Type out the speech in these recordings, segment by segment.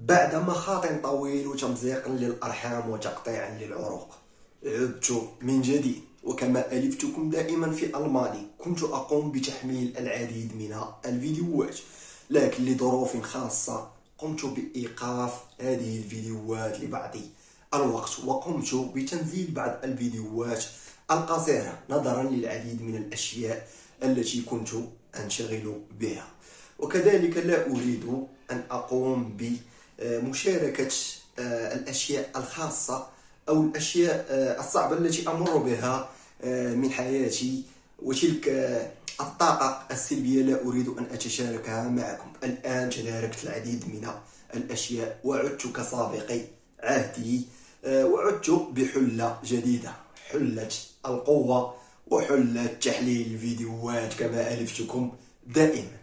بعد مخاض طويل وتمزيق للأرحام وتقطيع للعروق، عدت من جديد. وكما ألفتكم دائما في الماضي، كنت أقوم بتحميل العديد من الفيديوهات، لكن لظروف خاصة قمت بإيقاف هذه الفيديوهات لبعض الوقت، وقمت بتنزيل بعض الفيديوهات القصيرة نظرا للعديد من الأشياء التي كنت أنشغل بها. وكذلك لا أريد أن أقوم بمشاركة الأشياء الخاصة أو الأشياء الصعبة التي أمر بها من حياتي، وتلك الطاقة السلبية لا أريد أن أتشاركها معكم. الآن تداركت العديد من الأشياء وعدت كسابق عهدي، وعدت بحلة جديدة، حلة القوة وحلة تحليل الفيديوهات كما ألفتكم دائما.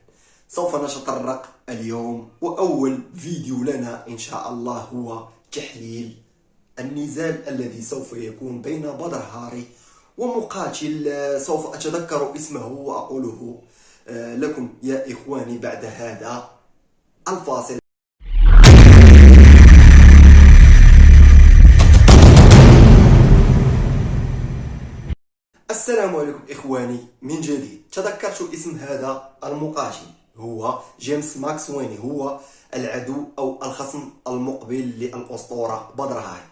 سوف نتطرق اليوم، وأول فيديو لنا إن شاء الله هو تحليل النزال الذي سوف يكون بين بدر هاري ومقاتل سوف أتذكر اسمه وأقوله لكم يا إخواني بعد هذا الفاصل. السلام عليكم إخواني من جديد. تذكرت اسم هذا المقاتل هو جيمس ماكسويني، هو العدو أو الخصم المقبل للأسطورة بدر هاري.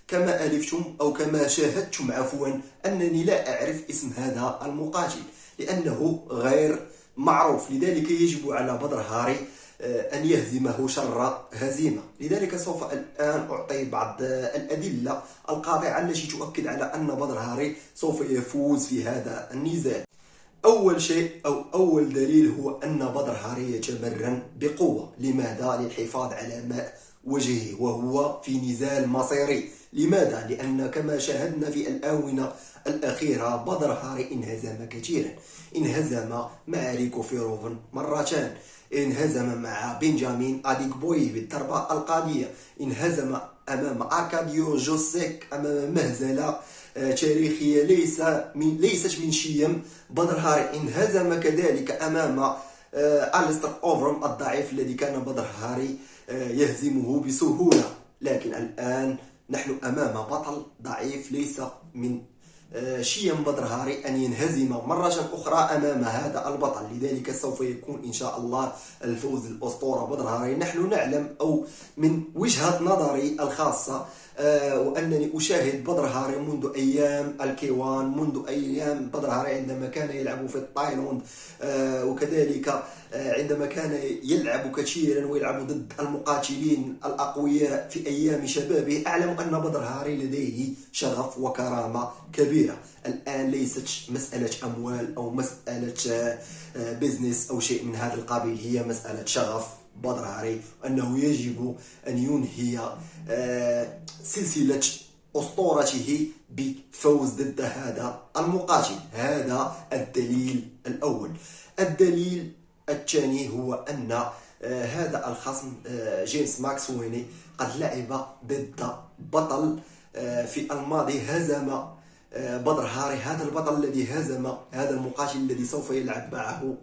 كما ألفتم أو كما شاهدتم عفوا أنني لا أعرف اسم هذا المقاتل لأنه غير معروف، لذلك يجب على بدر هاري أن يهزمه شر هزيمة. لذلك سوف الآن أعطي بعض الأدلة القاطعة التي تؤكد على أن بدر هاري سوف يفوز في هذا النزال. أول شيء أو أول دليل هو أن بدر هاري يتمرن بقوة. لماذا؟ للحفاظ على ماء وجهه، وهو في نزال مصيري. لماذا؟ لأن كما شاهدنا في الآونة الأخيرة بدر هاري انهزم كثيرا. انهزم مع ريكو فيروفن مرتان، انهزم مع بنجامين أديكبوي بالضربة القاضية، انهزم أمام أركاديو جوسيك أمام مهزلة تاريخية ليست من شيم بدر هاري. انهزم كذلك أمام أليستر أوفرم الضعيف الذي كان بدر هاري يهزمه بسهولة. لكن الآن نحن أمام بطل ضعيف ليس من شيم بدر هاري أن ينهزم مرة أخرى أمام هذا البطل. لذلك سوف يكون إن شاء الله الفوز الأسطورة بدر هاري. نحن نعلم أو من وجهة نظري الخاصة وأنني أشاهد بدر هاري منذ أيام الكيوان، منذ أيام بدر هاري عندما كان يلعب في تايلاند، وكذلك عندما كان يلعب كثيرا ويلعب ضد المقاتلين الأقوياء في أيام شبابه. أعلم أن بدر هاري لديه شغف وكرامة كبيرة. الآن ليست مسألة أموال أو مسألة بيزنس أو شيء من هذا القبيل، هي مسألة شغف بدر هاري، أنه يجب أن ينهي سلسلة أسطورته بفوز ضد هذا المقاتل. هذا الدليل الأول. الدليل الثاني هو أن هذا الخصم جيمس ماكسويني قد لعب ضد بطل في الماضي هزم بدر هاري. هذا البطل الذي هزم هذا المقاتل الذي سوف يلعب معه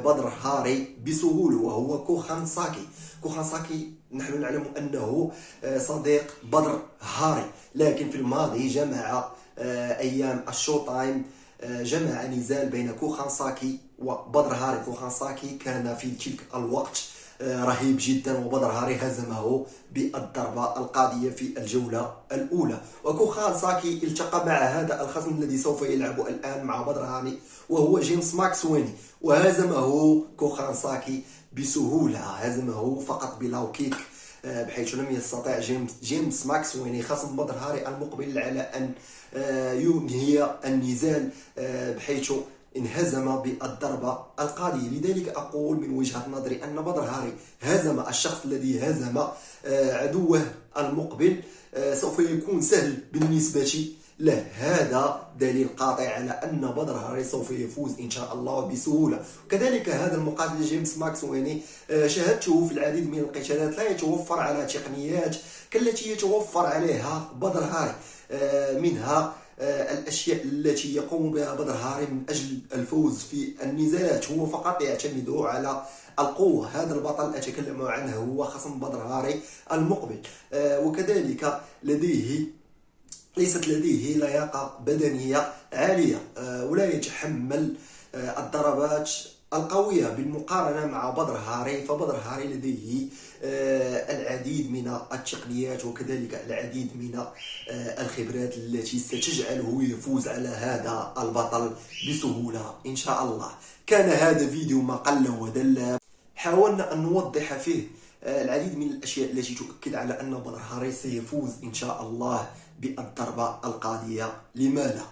بدر هاري بسهولة وهو كوخان ساكي. كوخان ساكي نحن نعلم أنه صديق بدر هاري، لكن في الماضي جمع أيام الشو تايم جمع نزال بين كوخان ساكي وبدر هاري. كوخان ساكي كان في تلك الوقت رهيب جدا، وبدر هاري هزمه بالضربة القاضية في الجولة الأولى. وكوخان ساكي التقى مع هذا الخصم الذي سوف يلعب الآن مع بدر هاري وهو جيمس ماكسويني، وهزمه كوخان ساكي بسهولة، هزمه فقط بلاو كيك، بحيث لم يستطع جيمس ماكسويني خصم بدر هاري المقبل على أن ينهي النزال، بحيث انهزم بالضربة القاضية. لذلك أقول من وجهة نظري أن بدر هاري هزم الشخص الذي هزم عدوه المقبل، سوف يكون سهل بالنسبة له. هذا دليل قاطع على أن بدر هاري سوف يفوز إن شاء الله بسهولة. وكذلك هذا المقاتل جيمس ماكسويني شاهدته في العديد من القتالات لا يتوفر على تقنيات كالتي يتوفر عليها بدر هاري، منها الأشياء التي يقوم بها بدر هاري من أجل الفوز في النزالات. هو فقط يعتمد على القوة. هذا البطل أتكلم عنه هو خصم بدر هاري المقبل. وكذلك ليست لديه لياقة بدنية عالية، ولا يتحمل الضربات القوية بالمقارنة مع بدر هاري. فبدر هاري لديه العديد من التقنيات وكذلك العديد من الخبرات التي ستجعله يفوز على هذا البطل بسهولة إن شاء الله. كان هذا فيديو ما قل ودل، حاولنا أن نوضح فيه العديد من الأشياء التي تؤكد على أن بدر هاري سيفوز إن شاء الله بالضربة القاضية. لماذا؟